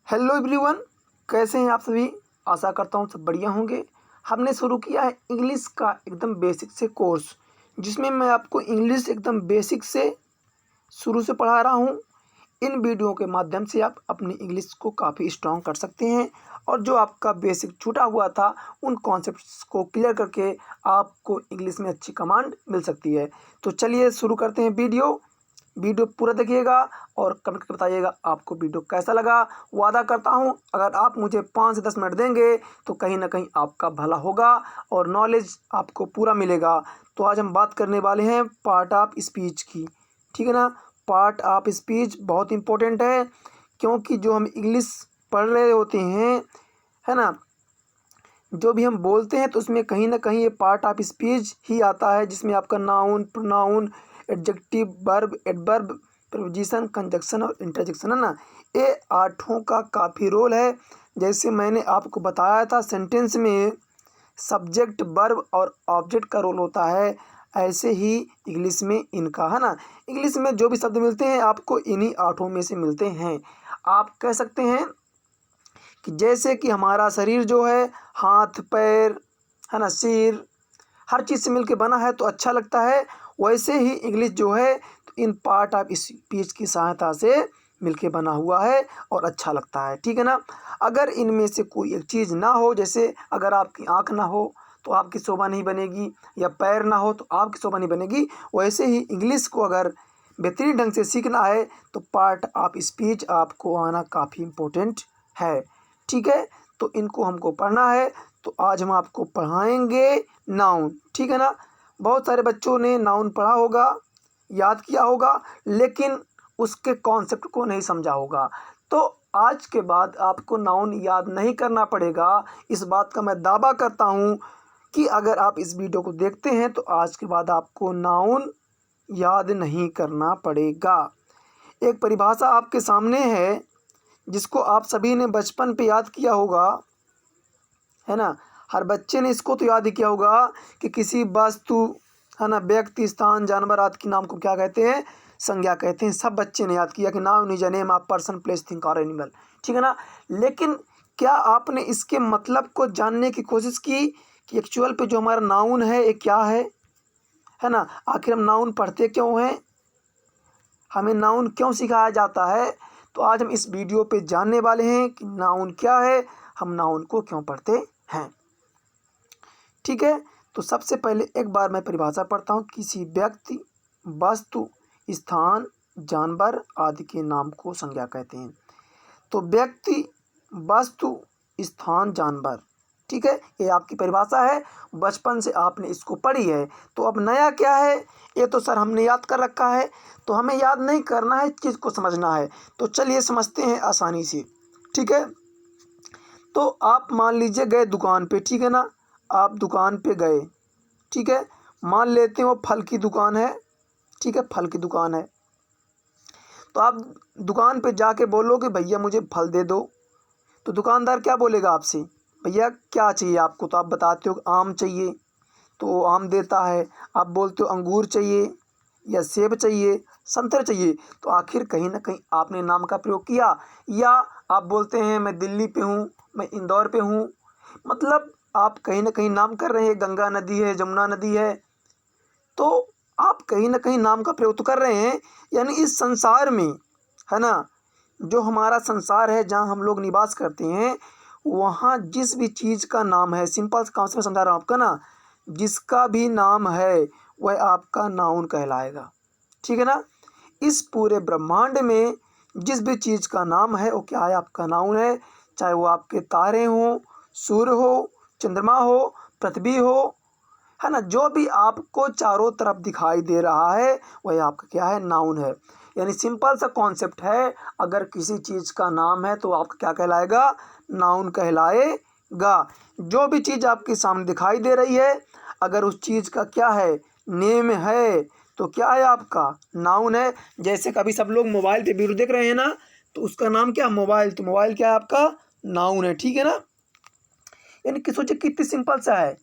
Hello everyone, कैसे हैं आप सभी। आशा करता हूँ सब बढ़िया होंगे। हमने शुरू किया है इंग्लिश का एकदम बेसिक से कोर्स, जिसमें मैं आपको इंग्लिश एकदम बेसिक से शुरू से पढ़ा रहा हूँ। इन वीडियो के माध्यम से आप अपनी इंग्लिश को काफ़ी स्ट्रॉन्ग कर सकते हैं और जो आपका बेसिक छूटा हुआ था उन कॉन्सेप्ट्स को क्लियर करके आपको इंग्लिश में अच्छी कमांड मिल सकती है। तो चलिए शुरू करते हैं। वीडियो पूरा देखिएगा और कमेंट करके बताइएगा आपको वीडियो कैसा लगा। वादा करता हूँ अगर आप मुझे 5 से 10 मिनट देंगे तो कहीं ना कहीं आपका भला होगा और नॉलेज आपको पूरा मिलेगा। तो आज हम बात करने वाले हैं पार्ट ऑफ स्पीच की, ठीक है ना। पार्ट ऑफ स्पीच बहुत इंपॉर्टेंट है, क्योंकि जो हम इंग्लिश पढ़ रहे होते हैं, है ना, जो भी हम बोलते हैं तो उसमें कहीं ना कहीं ये पार्ट ऑफ स्पीच ही आता है, जिसमें आपका noun, pronoun, adjective, verb, adverb, preposition, conjunction और इंटरजेक्शन, है ना। ये आठों का काफ़ी रोल है। जैसे मैंने आपको बताया था सेंटेंस में सब्जेक्ट, वर्ब और ऑब्जेक्ट का रोल होता है, ऐसे ही इंग्लिश में इनका, है ना। इंग्लिश में जो भी शब्द मिलते हैं आपको इन्हीं आठों में से मिलते हैं। आप कह सकते हैं कि जैसे कि हमारा शरीर जो है, हाथ, पैर, है ना, सिर, हर चीज़ से मिलके बना है तो अच्छा लगता है, वैसे ही इंग्लिश जो है तो इन पार्ट ऑफ स्पीच की सहायता से मिलके बना हुआ है और अच्छा लगता है, ठीक है ना। अगर इनमें से कोई एक चीज़ ना हो, जैसे अगर आपकी आँख ना हो तो आपकी शोभा नहीं बनेगी, या पैर ना हो तो आपकी शोभा नहीं बनेगी, वैसे ही इंग्लिश को अगर बेहतरीन ढंग से सीखना है तो पार्ट ऑफ स्पीच आपको आना काफ़ी इम्पोर्टेंट है, ठीक है। तो इनको हमको पढ़ना है, तो आज हम आपको पढ़ाएंगे नाउन, ठीक है ना। बहुत सारे बच्चों ने नाउन पढ़ा होगा, याद किया होगा, लेकिन उसके कॉन्सेप्ट को नहीं समझा होगा। तो आज के बाद आपको नाउन याद नहीं करना पड़ेगा। इस बात का मैं दावा करता हूँ कि अगर आप इस वीडियो को देखते हैं तो आज के बाद आपको नाउन याद नहीं करना पड़ेगा। एक परिभाषा आपके सामने है जिसको आप सभी ने बचपन पे याद किया होगा, है ना। हर बच्चे ने इसको तो याद ही किया होगा कि किसी वस्तु, है ना, व्यक्ति, स्थान, जानवर आदि के नाम को क्या कहते हैं, संज्ञा कहते हैं। सब बच्चे ने याद किया कि noun is a name of person, place, thing और एनिमल, ठीक है ना। लेकिन क्या आपने इसके मतलब को जानने की कोशिश की कि एक्चुअल पे जो हमारा नाउन है ये क्या है ना। आखिर हम नाउन पढ़ते क्यों हैं, हमें नाउन क्यों सिखाया जाता है। तो आज हम इस वीडियो पे जानने वाले हैं कि नाउन क्या है, हम नाउन को क्यों पढ़ते हैं, ठीक है। तो सबसे पहले एक बार मैं परिभाषा पढ़ता हूँ। किसी व्यक्ति, वस्तु, स्थान, जानवर आदि के नाम को संज्ञा कहते हैं। तो व्यक्ति, वस्तु, स्थान, जानवर, ठीक है, ये आपकी परिभाषा है। बचपन से आपने इसको पढ़ी है। तो अब नया क्या है, ये तो सर हमने याद कर रखा है, तो हमें याद नहीं करना है, चीज़ को समझना है। तो चलिए समझते हैं आसानी से, ठीक है। तो आप मान लीजिए गए दुकान पे, ठीक है ना। आप दुकान पे गए, ठीक है, मान लेते हैं वो फल की दुकान है, ठीक है, फल की दुकान है। तो आप दुकान पे जाके बोलोगे भैया मुझे फल दे दो, तो दुकानदार क्या बोलेगा आपसे, भैया क्या चाहिए आपको। तो आप बताते हो आम चाहिए, तो वो आम देता है। आप बोलते हो अंगूर चाहिए, या सेब चाहिए, संतरे चाहिए, तो आखिर कहीं ना कहीं आपने नाम का प्रयोग किया। या आप बोलते हैं मैं दिल्ली पे हूँ, मैं इंदौर पे हूँ, मतलब आप कहीं ना कहीं नाम कर रहे हैं। गंगा नदी है, जमुना नदी है, तो आप कहीं ना कहीं नाम का प्रयोग तो कर रहे हैं। यानी इस संसार में, है ना, जो हमारा संसार है जहाँ हम लोग निवास करते हैं, वहाँ जिस भी चीज़ का नाम है, सिंपल काम से मैं समझा रहा हूँ आपका ना, जिसका भी नाम है वह आपका नाउन कहलाएगा, ठीक है ना। इस पूरे ब्रह्मांड में जिस भी चीज़ का नाम है वो क्या है, आपका नाउन है। चाहे वो आपके तारे हों, सूर्य हो, चंद्रमा हो, पृथ्वी हो, है ना, जो भी आपको चारों तरफ दिखाई दे रहा है वह आपका क्या है, नाउन है। यानी सिंपल सा कॉन्सेप्ट है, अगर किसी चीज़ का नाम है तो आपका क्या कहलाएगा, नाउन कहलाएगा। जो भी चीज़ आपके सामने दिखाई दे रही है, अगर उस चीज़ का क्या है, नेम है, तो क्या है, आपका नाउन है। जैसे कभी सब लोग मोबाइल पे वीडियो देख रहे हैं ना, तो उसका नाम क्या, मोबाइल, तो मोबाइल क्या है, आपका नाउन है, ठीक है ना। यानी कि सोचिए कितनी सिंपल सा है।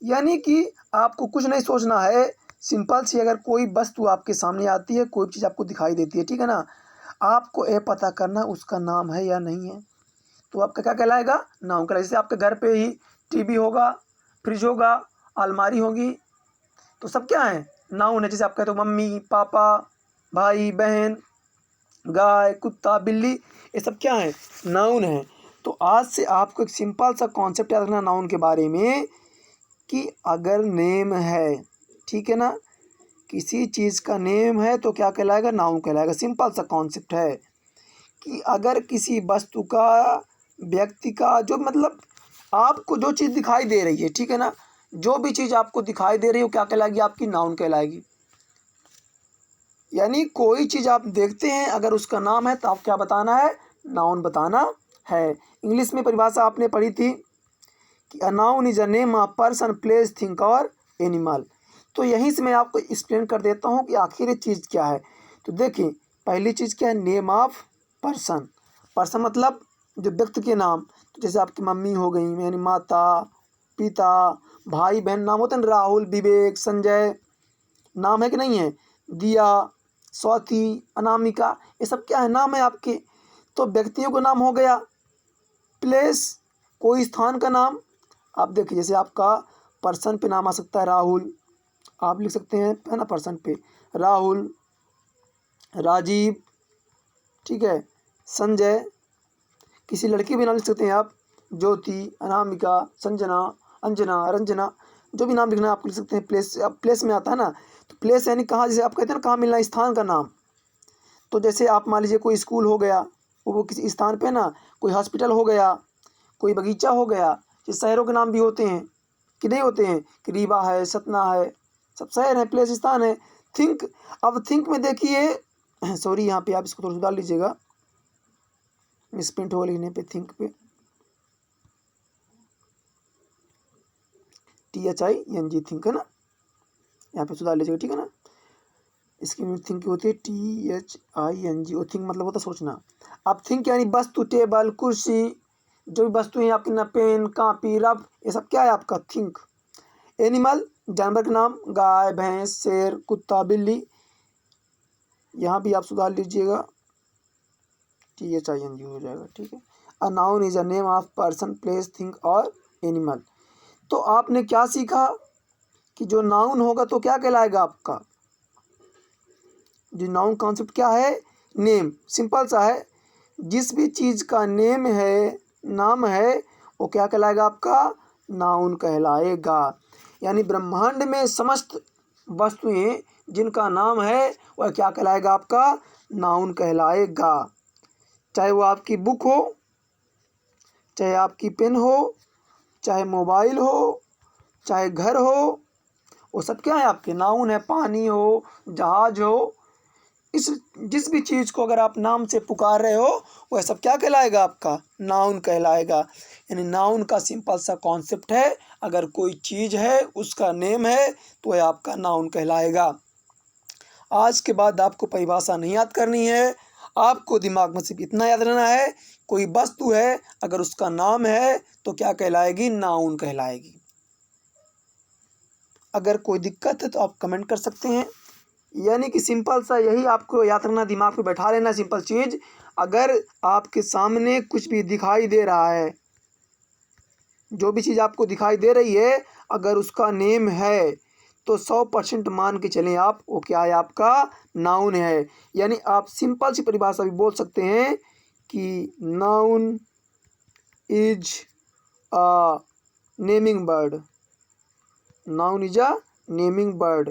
यानी कि आपको कुछ नहीं सोचना है, सिंपल सी अगर कोई वस्तु आपके सामने आती है, कोई चीज़ आपको दिखाई देती है, ठीक है ना, आपको ये पता करना उसका नाम है या नहीं है। तो आपका क्या कहलाएगा, नाउन कहलाएगा। जैसे आपके घर पे ही टीवी होगा, फ्रिज होगा, अलमारी होगी, तो सब क्या है, नाउन है। जैसे आप कहते हो मम्मी पापा, भाई बहन, गाय कुत्ता बिल्ली, ये सब क्या है, नाउन है। तो आज से आपको एक सिंपल सा कॉन्सेप्ट याद रखना नाउन के बारे में, कि अगर नेम है, ठीक है ना, किसी चीज़ का नेम है तो क्या कहलाएगा, नाउन कहलाएगा। सिंपल सा कॉन्सेप्ट है कि अगर किसी वस्तु का, व्यक्ति का, जो मतलब आपको जो चीज़ दिखाई दे रही है, ठीक है ना, जो भी चीज़ आपको दिखाई दे रही है वो क्या कहलाएगी, आपकी नाउन कहलाएगी। यानी कोई चीज़ आप देखते हैं, अगर उसका नाम है तो आप क्या बताना है, नाउन बताना है। इंग्लिश में परिभाषा आपने पढ़ी थी कि a noun is a name of person place thing और एनिमल। तो यहीं से मैं आपको एक्सप्लेन कर देता हूँ कि आखिर ये चीज़ क्या है। तो देखिए, पहली चीज़ क्या है, नेम ऑफ पर्सन। पर्सन मतलब जो व्यक्ति के नाम, तो जैसे आपकी मम्मी हो गई, यानी माता पिता, भाई बहन, नाम होते हैं ना, राहुल विवेक संजय, नाम है कि नहीं है, दिया स्वाति अनामिका, ये सब क्या है, नाम है आपके। तो व्यक्तियों का नाम हो गया। प्लेस, कोई स्थान का नाम। आप देखिए, जैसे आपका पर्सन पे नाम आ सकता है राहुल, आप लिख सकते हैं, है ना, पर्सन पे राहुल, राजीव, ठीक है, संजय। किसी लड़की भी नाम लिख सकते हैं आप, ज्योति, अनामिका, संजना, अंजना, रंजना, जो भी नाम लिखना है आप लिख सकते हैं। प्लेस, अब प्लेस में आता है ना, तो प्लेस यानी कहाँ, जैसे आप कहते हैं ना कहाँ मिलना, स्थान का नाम। तो जैसे आप मान लीजिए कोई स्कूल हो गया, वो किसी स्थान पे ना, कोई हॉस्पिटल हो गया, कोई बगीचा हो गया। ये शहरों के नाम भी होते हैं कि नहीं होते हैं, कि रीवा है, सतना है, सब शहर है, प्लेस स्थान है। थिंक, अब थिंक में देखिए सॉरी यहाँ पे आप इसको थोड़ा सुधार लीजिएगा, मिसप्रिंट हो लिखने पे, थिंक पे THING थिंक है ना, यहाँ पे सुधार लीजिएगा, ठीक है ना। इसकी थिंक होती है THING, और थिंक मतलब होता है सोचना। अब थिंक यानी वस्तु, टेबल कुर्सी, जो भी वस्तु है आपकी ना, पेन कॉपी रब, ये सब क्या है आपका, थिंक। एनिमल, जानवर का नाम, गाय भैंस शेर कुत्ता बिल्ली, यहाँ भी आप सुधार लीजिएगा, THING हो जाएगा, ठीक है। A noun is a name of person place thing और एनिमल। तो आपने क्या सीखा कि जो नाउन होगा तो क्या कहलाएगा आपका, जो नाउन कॉन्सेप्ट क्या है, नेम, सिंपल सा है। जिस भी चीज़ का नेम है, नाम है, वो क्या कहलाएगा आपका, नाउन कहलाएगा। यानी ब्रह्मांड में समस्त वस्तुएं जिनका नाम है वह क्या कहलाएगा, आपका नाउन कहलाएगा। चाहे वो आपकी बुक हो, चाहे आपकी पेन हो, चाहे मोबाइल हो, चाहे घर हो, वो सब क्या है आपके, नाउन है। पानी हो, जहाज हो, इस जिस भी चीज़ को अगर आप नाम से पुकार रहे हो वह सब क्या कहलाएगा, आपका नाउन कहलाएगा। यानी नाउन का सिंपल सा कॉन्सेप्ट है, अगर कोई चीज़ है उसका नेम है तो वह आपका नाउन कहलाएगा। आज के बाद आपको परिभाषा नहीं याद करनी है, आपको दिमाग में सिर्फ इतना याद रहना है, कोई वस्तु है अगर उसका नाम है तो क्या कहलाएगी, नाउन कहलाएगी। अगर कोई दिक्कत है तो आप कमेंट कर सकते हैं। यानी कि सिंपल सा यही आपको याद रखना, दिमाग पे बैठा लेना सिंपल चीज़। अगर आपके सामने कुछ भी दिखाई दे रहा है, जो भी चीज़ आपको दिखाई दे रही है, अगर उसका नेम है तो 100% मान के चलें आप, वो क्या है, आपका नाउन है। यानी आप सिंपल सी परिभाषा भी बोल सकते हैं कि noun is a naming bird. Noun is a naming bird,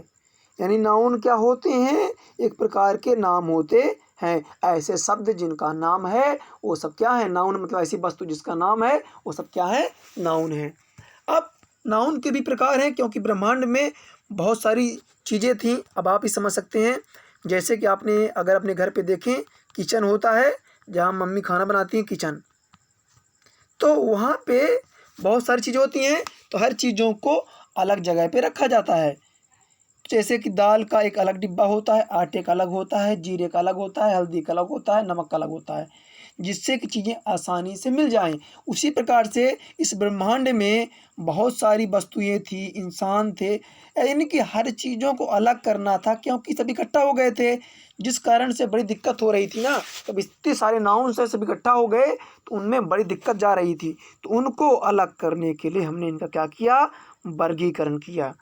यानी नाउन क्या होते हैं, एक प्रकार के नाम होते हैं। ऐसे शब्द जिनका नाम है वो सब क्या है, नाउन। मतलब ऐसी वस्तु जिसका नाम है वो सब क्या है, नाउन है। अब नाउन के भी प्रकार हैं, क्योंकि ब्रह्मांड में बहुत सारी चीज़ें थीं। अब आप ही समझ सकते हैं, जैसे कि आपने अगर अपने घर पे देखें, किचन होता है जहाँ मम्मी खाना बनाती हैं, किचन, तो वहाँ पे बहुत सारी चीज़ें होती हैं, तो हर चीज़ों को अलग जगह पे रखा जाता है। जैसे कि दाल का एक अलग डिब्बा होता है, आटे का अलग होता है, जीरे का अलग होता है, हल्दी का अलग होता है, नमक का अलग होता है। जिससे कि चीज़ें आसानी से मिल जाएं। उसी प्रकार से इस ब्रह्मांड में बहुत सारी वस्तुएं थी, इंसान थे, यानी कि हर चीज़ों को अलग करना था क्योंकि सब इकट्ठा हो गए थे, जिस कारण से बड़ी दिक्कत हो रही थी ना। तब इतने सारे नाउन से सब इकट्ठा हो गए तो उनमें बड़ी दिक्कत जा रही थी, तो उनको अलग करने के लिए हमने इनका क्या किया, वर्गीकरण किया।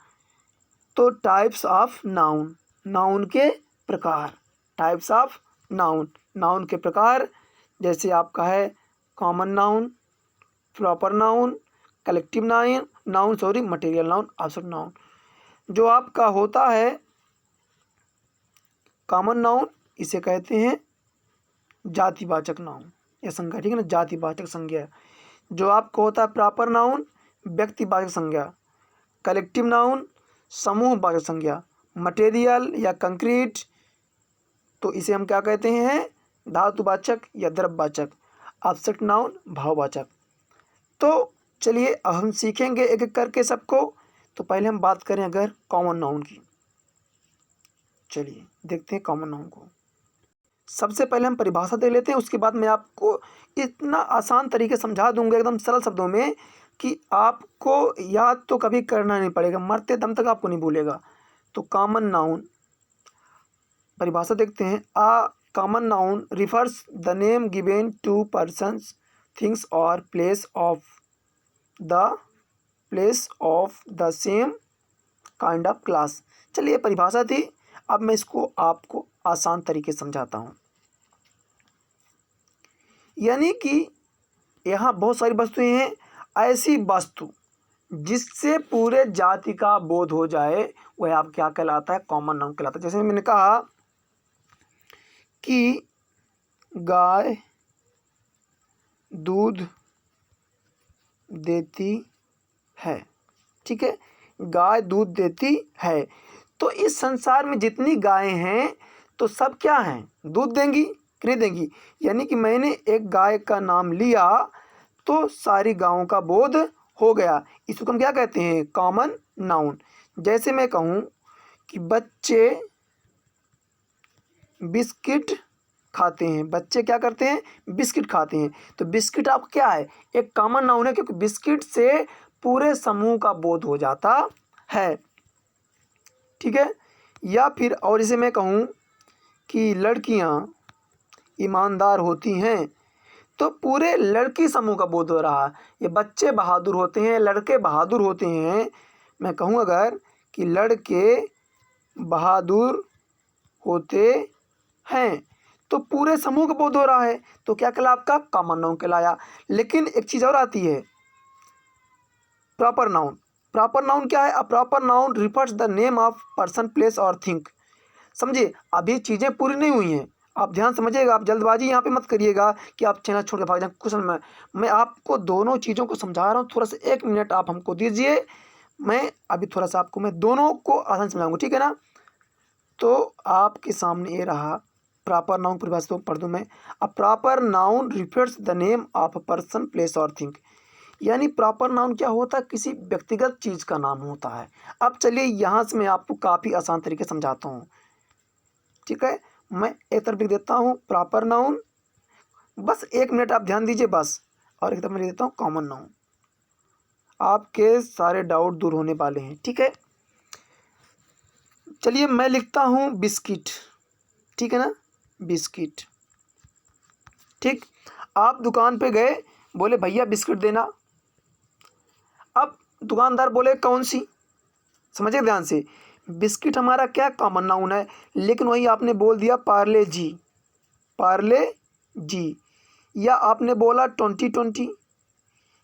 तो टाइप्स ऑफ नाउन, नाउन के प्रकार, टाइप्स ऑफ नाउन, नाउन के प्रकार जैसे आपका है common noun, proper noun, collective noun, material noun, abstract noun. जो आपका होता है कॉमन नाउन, इसे कहते हैं जातिवाचक नाउन या संज्ञा, ठीक है ना, जातिवाचक संज्ञा। जो आपको होता है प्रॉपर नाउन, व्यक्तिवाचक संज्ञा। कलेक्टिव नाउन, समूहवाचक संज्ञा। मटेरियल या कंक्रीट, तो इसे हम क्या कहते हैं, धातुवाचक या द्रव्यवाचक। Abstract noun, भाववाचक। तो चलिए अब हम सीखेंगे एक एक करके सबको। तो पहले हम बात करें अगर कॉमन नाउन की, चलिए देखते हैं कॉमन नाउन को। सबसे पहले हम परिभाषा दे लेते हैं, उसके बाद मैं आपको इतना आसान तरीके समझा दूंगा एकदम सरल शब्दों में कि आपको याद तो कभी करना नहीं पड़ेगा, मरते दम तक आपको नहीं भूलेगा। तो कॉमन नाउन परिभाषा देखते हैं। A common noun refers the name given to persons, things और place of the same kind of class. चलिए परिभाषा थी, अब मैं इसको आपको आसान तरीके से समझाता हूँ। यानी कि यहाँ बहुत सारी वस्तुएं हैं, ऐसी वस्तु जिससे पूरे जाति का बोध हो जाए वह आप क्या कहलाता है, कॉमन नाउन कहलाता है। जैसे मैंने कहा कि गाय दूध देती है, ठीक है, गाय दूध देती है। तो इस संसार में जितनी गायें हैं तो सब क्या हैं, दूध देंगी कि नहीं देंगी। यानी कि मैंने एक गाय का नाम लिया तो सारी गायों का बोध हो गया, इसको हम क्या कहते हैं, कॉमन नाउन। जैसे मैं कहूँ कि बच्चे बिस्किट खाते हैं, बच्चे क्या करते हैं, बिस्किट खाते हैं। तो बिस्किट आप क्या है, एक कॉमन नाउन है, क्योंकि बिस्किट से पूरे समूह का बोध हो जाता है, ठीक है। या फिर और इसे मैं कहूँ कि लड़कियाँ ईमानदार होती हैं, तो पूरे लड़की समूह का बोध हो रहा है। ये बच्चे बहादुर होते हैं, लड़के बहादुर होते हैं। मैं कहूँ अगर कि लड़के बहादुर होते हैं तो पूरे समूह का बोध हो रहा है, तो क्या कहला, आपका कॉमन नाउन कहलाया। लेकिन एक चीज़ और आती है, प्रॉपर नाउन। प्रॉपर नाउन क्या है, a proper noun refers the name of person, place और थिंग। समझिए अभी चीज़ें पूरी नहीं हुई हैं, आप ध्यान समझिएगा, आप जल्दबाजी यहाँ पे मत करिएगा कि आप चैनल छोड़ के भाग जाएं। कुछ मैं आपको दोनों चीज़ों को समझा रहा हूँ, थोड़ा सा 1 मिनट आप हमको दीजिए, मैं अभी थोड़ा सा आपको मैं दोनों को आसान समझाऊंगा, ठीक है ना। तो आपके सामने ये रहा प्रॉपर नाउन परिभाषा, पढ़ दूँ मैं। A proper noun refers the name of a person, place और थिंग। यानी प्रॉपर नाउन क्या होता है, किसी व्यक्तिगत चीज़ का नाम होता है। अब चलिए यहाँ से मैं आपको काफ़ी आसान तरीके समझाता हूँ, ठीक है। मैं एक तरफ लिख देता हूँ प्रॉपर नाउन, बस 1 मिनट आप ध्यान दीजिए बस, और एक तरफ मैं लिख देता हूँ कॉमन नाउन, आपके सारे डाउट दूर होने वाले हैं, ठीक है। चलिए मैं लिखता हूँ बिस्किट, ठीक है ना, बिस्किट, ठीक। आप दुकान पे गए, बोले भैया बिस्किट देना। अब दुकानदार बोले कौन सी, समझिए ध्यान से, बिस्किट हमारा क्या कॉमन नाउन है, लेकिन वही आपने बोल दिया पार्ले जी, पार्ले जी, या आपने बोला 2020,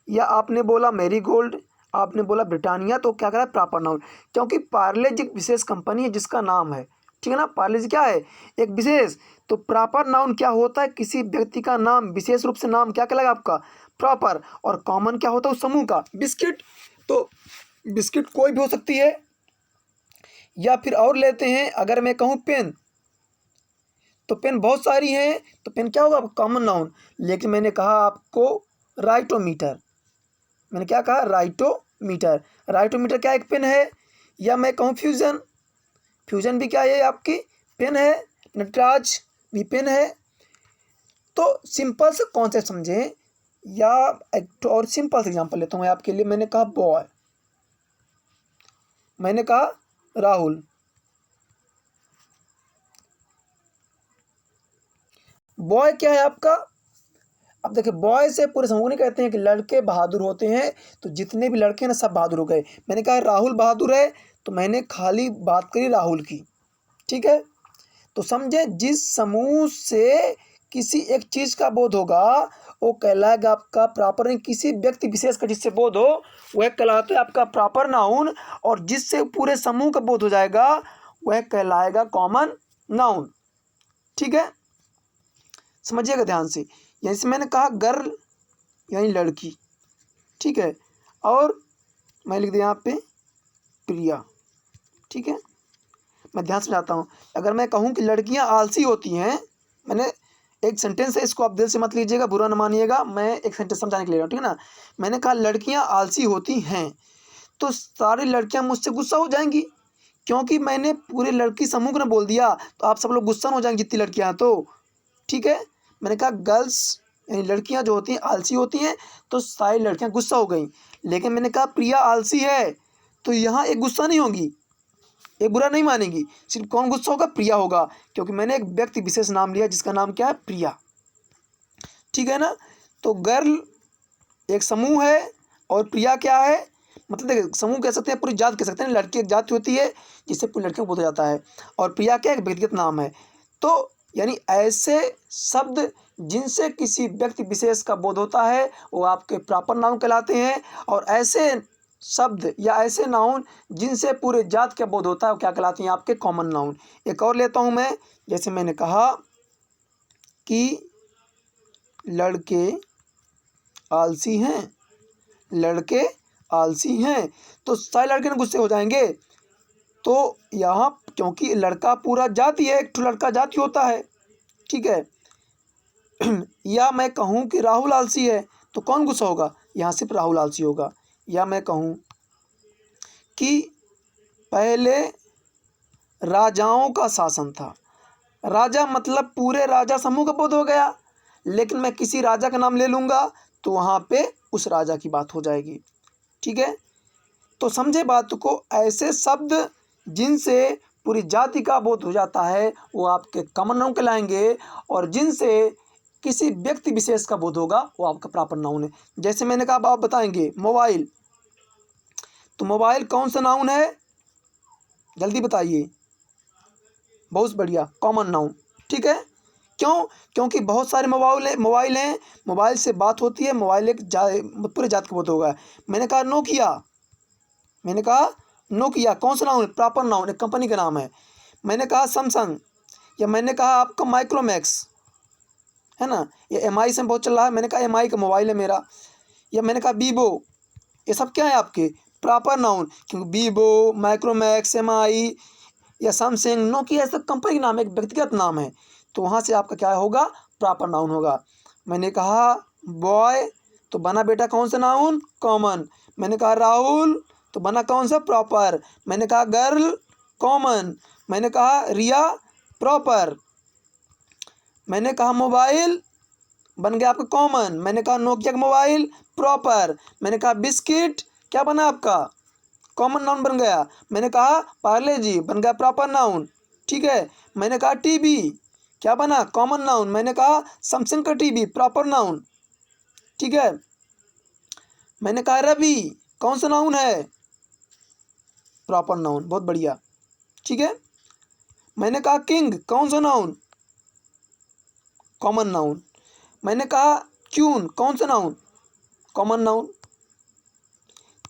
या आपने बोला मेरी गोल्ड, आपने बोला ब्रिटानिया, तो क्या करा प्रॉपर नाउन, क्योंकि पार्ले जी एक विशेष कंपनी है जिसका नाम है, ठीक है ना। पार्ले जी क्या है, एक विशेष। तो प्रॉपर नाउन क्या होता है, किसी व्यक्ति का नाम, विशेष रूप से नाम क्या कहलाएगा आपका, प्रॉपर। और कॉमन क्या होता है, उस समूह का। बिस्किट, तो बिस्किट कोई भी हो सकती है। या फिर और लेते हैं, अगर मैं कहूँ पेन, तो पेन बहुत सारी हैं, तो पेन क्या होगा, कॉमन नाउन। लेकिन मैंने कहा आपको राइटोमीटर, मैंने क्या कहा, राइटोमीटर, राइटोमीटर क्या एक पेन है। या मैं कहूँ फ्यूजन, फ्यूजन भी क्या है, आपकी पेन है। नटराज भी पेन है। तो सिंपल से कॉन्सेप्ट समझें, या एक और सिंपल से एग्जांपल लेता हूँ मैं आपके लिए। मैंने कहा बॉय, मैंने कहा राहुल। बॉय क्या है आपका? अब देखिए, बॉय से पूरे समूह नहीं कहते हैं कि लड़के बहादुर होते हैं, तो जितने भी लड़के हैं ना सब बहादुर हो गए। मैंने कहा राहुल बहादुर है, तो मैंने खाली बात करी राहुल की, ठीक है। तो समझे, जिस समूह से किसी एक चीज़ का बोध होगा वो कहलाएगा आपका प्रॉपर, नहीं किसी व्यक्ति विशेष का जिससे बोध हो वह कहलाता है आपका प्रॉपर नाउन, और जिससे पूरे समूह का बोध हो जाएगा वह कहलाएगा कॉमन नाउन, ठीक है। समझिएगा ध्यान से। जैसे मैंने कहा गर्ल यानी लड़की, ठीक है, और मैं लिख दिया यहाँ पे प्रिया, ठीक है। मैं ध्यान से जाता हूँ। अगर मैं कहूँ कि लड़कियाँ आलसी होती हैं, मैंने एक सेंटेंस है, इसको आप दिल से मत लीजिएगा, बुरा न मानिएगा, मैं एक सेंटेंस समझाने के लिए रहा हूँ, ठीक है ना। मैंने कहा लड़कियाँ आलसी होती हैं, तो सारी लड़कियाँ मुझसे गुस्सा हो जाएंगी, क्योंकि मैंने पूरे लड़की समूह को ना बोल दिया, तो आप सब लोग गुस्सा हो जाएंगे जितनी लड़कियाँ तो, ठीक है। मैंने कहा गर्ल्स यानी लड़कियाँ जो होती हैं आलसी होती हैं, तो सारी लड़कियाँ गुस्सा हो गई। लेकिन मैंने कहा प्रिया आलसी है, तो यहाँ एक गुस्सा नहीं होगी, ये बुरा नहीं मानेगी, सिर्फ कौन गुस्सा होगा? प्रिया होगा, क्योंकि मैंने एक व्यक्ति विशेष नाम लिया जिसका नाम क्या है? प्रिया, ठीक है ना। तो गर्ल एक समूह है, और प्रिया क्या है? मतलब देखिए, समूह कह सकते हैं, पूरी जात कह सकते हैं, लड़की एक जाति होती है जिससे पूरी लड़कियों को बोला जाता है, और प्रिया क्या एक व्यक्तिगत नाम है। तो यानी ऐसे शब्द जिनसे किसी व्यक्ति विशेष का बोध होता है वो आपके प्रॉपर नाउन कहलाते हैं, और ऐसे शब्द या ऐसे नाउन जिनसे पूरे जात का बोध होता है वो क्या कहलाते हैं? आपके कॉमन नाउन। एक और लेता हूँ मैं, जैसे मैंने कहा कि लड़के आलसी हैं, लड़के आलसी हैं, तो सारे लड़के ना गुस्से हो जाएंगे। तो यहाँ क्योंकि लड़का पूरा जाति है, एक ठो लड़का जाति होता है, ठीक है। या मैं कहूँ कि राहुल आलसी है, तो कौन गुस्सा होगा? यहाँ सिर्फ राहुल आलसी होगा। या मैं कहूँ कि पहले राजाओं का शासन था, राजा मतलब पूरे राजा समूह का बोध हो गया, लेकिन मैं किसी राजा का नाम ले लूँगा तो वहाँ पे उस राजा की बात हो जाएगी, ठीक है। तो समझे बात को, ऐसे शब्द जिनसे पूरी जाति का बोध हो जाता है वो आपके कॉमन नाउन कहलाएंगे, और जिनसे किसी व्यक्ति विशेष का बोध होगा वो आपका प्रॉपर नाउन है। जैसे मैंने कहा, अब आप बताएंगे मोबाइल, तो मोबाइल कौन सा नाउन है? जल्दी बताइए। बहुत बढ़िया, कॉमन नाउन, ठीक है। क्यों? क्योंकि बहुत सारे मोबाइल हैं, मोबाइल से बात होती है, मोबाइल एक पूरे जात का बोध होगा। मैंने कहा नोकिया, मैंने कहा नोकिया कौन सा नाउन है? प्रॉपर नाउन, एक कंपनी का नाम है। मैंने कहा सैमसंग, या मैंने कहा आपका माइक्रोमैक्स, है ना, ये एमआई से बहुत चल रहा है, मैंने कहा एमआई का मोबाइल है मेरा। या मैंने कहा वीवो, ये सब क्या है? आपके प्रॉपर नाउन, क्योंकि वीवो, माइक्रोमैक्स, एमआई या सैमसंग, नोकिया सब कंपनी का नाम है, एक व्यक्तिगत नाम है, तो वहाँ से आपका क्या होगा? प्रॉपर नाउन होगा। मैंने कहा बॉय, तो बना बेटा कौन सा नाउन? कॉमन। मैंने कहा राहुल, तो बना कौन सा? प्रॉपर। मैंने कहा गर्ल, कॉमन। मैंने कहा रिया, प्रॉपर। मैंने कहा मोबाइल, बन गया आपका कॉमन। मैंने कहा नोकिया का मोबाइल, प्रॉपर। मैंने कहा बिस्किट, क्या बना आपका? कॉमन नाउन बन गया। मैंने कहा पार्ले जी, बन गया प्रॉपर नाउन, ठीक है। मैंने कहा टीवी, क्या बना? Common noun. मैंने कहा सैमसंग का टीवी, प्रॉपर नाउन, ठीक है। मैंने कहा रवि, कौन सा नाउन है? प्रॉपर नाउन, बहुत बढ़िया, ठीक है। मैंने कहा किंग, कौन सा नाउन? Common noun. मैंने कहा क्यून, कौन सा नाउन? Common noun.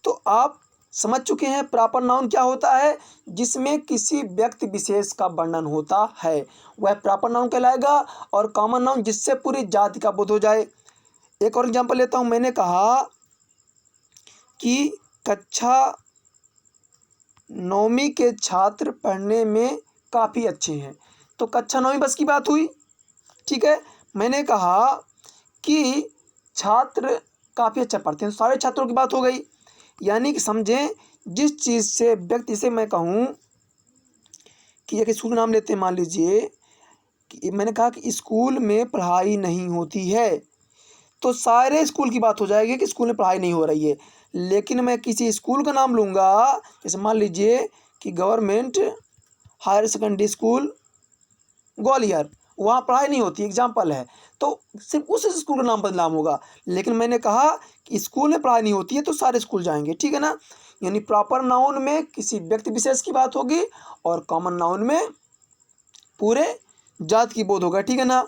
तो आप समझ चुके हैं प्रॉपर नाउन क्या होता है? जिसमें किसी व्यक्ति विशेष का वर्णन होता है वह प्रॉपर नाउन कहलाएगा, और कॉमन नाउन जिससे पूरी जाति का बोध हो जाए। एक और एग्जांपल लेता हूँ। मैंने कहा कि कक्षा 9वीं के छात्र पढ़ने में काफ़ी अच्छे हैं, तो कक्षा 9वीं बस की बात हुई, ठीक है। मैंने कहा कि छात्र काफ़ी अच्छा पढ़ते हैं, तो सारे छात्रों की बात हो गई। यानी कि समझें, जिस चीज़ से व्यक्ति से मैं कहूँ कि एक स्कूल का नाम लेते हैं, मान लीजिए कि मैंने कहा कि स्कूल में पढ़ाई नहीं होती है, तो सारे स्कूल की बात हो जाएगी कि स्कूल में पढ़ाई नहीं हो रही है। लेकिन मैं किसी स्कूल का नाम लूँगा, जैसे मान लीजिए कि government higher secondary school Gwalior, वहाँ पढ़ाई नहीं होती, एग्जाम्पल है, तो सिर्फ उस स्कूल का नाम बदनाम होगा। लेकिन मैंने कहा कि स्कूल में पढ़ाई नहीं होती है तो सारे स्कूल जाएंगे, ठीक है ना। यानी प्रॉपर नाउन में किसी व्यक्ति विशेष की बात होगी और कॉमन नाउन में पूरे जात की बोध होगा, ठीक है ना।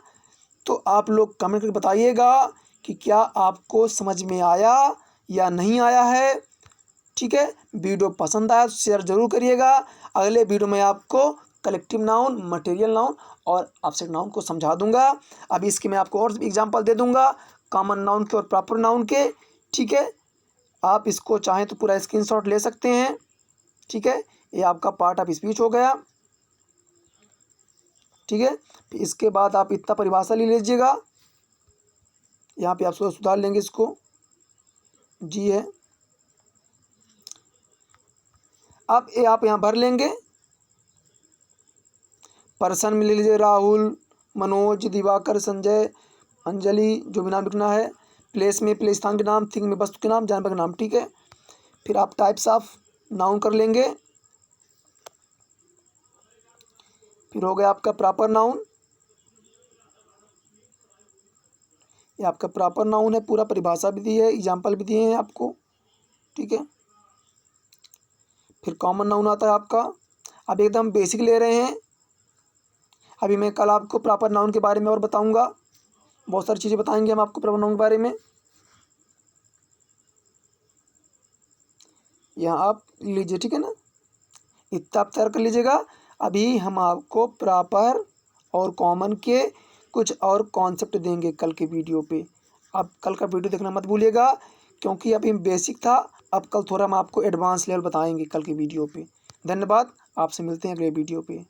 तो आप लोग कमेंट करके बताइएगा कि क्या आपको समझ में आया या नहीं आया है, ठीक है। वीडियो पसंद आया तो शेयर ज़रूर करिएगा। अगले वीडियो में आपको कलेक्टिव नाउन, मटेरियल नाउन और ऑब्जेक्ट नाउन को समझा दूंगा। अभी इसके मैं आपको और एग्जांपल दे दूंगा कॉमन नाउन के और प्रॉपर नाउन के, ठीक है। आप इसको चाहें तो पूरा स्क्रीनशॉट ले सकते हैं, ठीक है। ये आपका पार्ट ऑफ स्पीच हो गया, ठीक है। फिर इसके बाद आप इतना परिभाषा ले लीजिएगा, यहाँ पे आप सुधार लेंगे इसको, जी है। आप यहाँ भर लेंगे, पर्सन में ले लीजिए राहुल, मनोज, दिवाकर, संजय, अंजलि, जो भी नाम लिखना है। प्लेस में प्लेस स्थान के नाम, थिंग में वस्तु के नाम, जानवर के नाम, ठीक है। फिर आप टाइप्स ऑफ नाउन कर लेंगे। फिर हो गया आपका प्रॉपर नाउन, ये आपका प्रॉपर नाउन है, पूरा परिभाषा भी दी है, एग्जाम्पल भी दिए हैं आपको, ठीक है। फिर कॉमन नाउन आता है आपका, अब एकदम बेसिक ले रहे हैं। अभी मैं कल आपको प्रॉपर नाउन के बारे में और बताऊंगा, बहुत सारी चीज़ें बताएंगे हम आपको प्रॉपर नाउन के बारे में। यहाँ आप लीजिए, ठीक है ना, इतना आप तैयार कर लीजिएगा। अभी हम आपको प्रॉपर और कॉमन के कुछ और कॉन्सेप्ट देंगे कल के वीडियो पे। अब कल का वीडियो देखना मत भूलिएगा, क्योंकि अभी बेसिक था, अब कल थोड़ा हम आपको एडवांस लेवल बताएंगे कल के वीडियो पे। धन्यवाद, आपसे मिलते हैं अगले वीडियो पे।